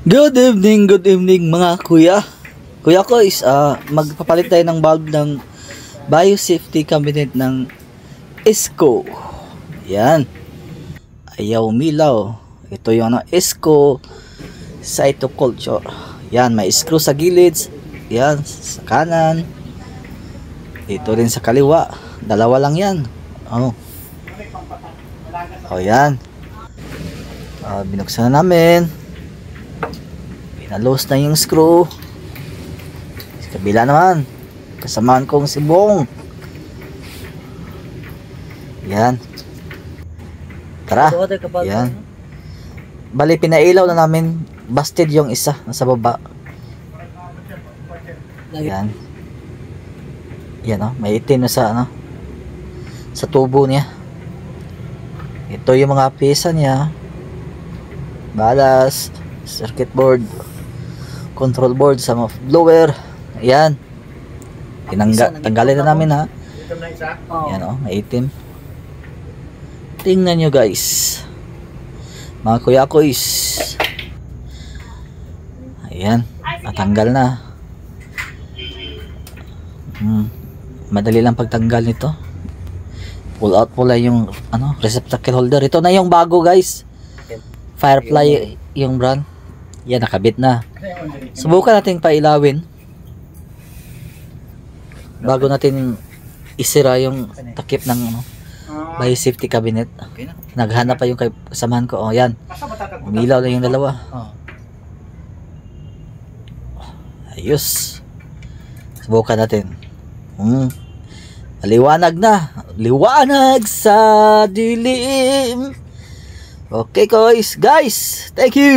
Good evening mga kuya. Kuya ko is magpapalit tayo ng bulb ng biosafety cabinet ng Esco. Yan. Ayaw umilaw. Ito yung Esco Cytoculture. Yan, may screw sa gilid. Yan, sa kanan. Ito rin sa kaliwa. Dalawa lang yan. Oh. Oh, yan. Binuksan na namin. Pinalos na yung screw. Sa kabila naman, kasamaan kong si Bong. Yan. Tara. Yan. Bali, pinailaw na namin. Busted yung isa nasa baba. Yan. Yan, oh, may itim na sa sa tubo niya. Ito yung mga pisa niya. Balas, circuit board, control board, some of blower. Ayan. Tanggalin na namin, ha. Ayan, oh, may itim. Tingnan nyo, guys. Mga kuya ko is ayan, natanggal na. Madali lang pagtanggal nito. Pull out pula yung receptacle holder. Ito na yung bago, guys. Firefly yung brand. Yan, nakabit na. Subukan natin pailawin bago natin isira yung takip ng biosafety cabinet. Naghanap pa yung kasamahan ko. Oh, yan. Umilaw na yung dalawa. Ayos. Subukan natin. Liwanag na. Liwanag sa dilim. Okay, guys. Thank you.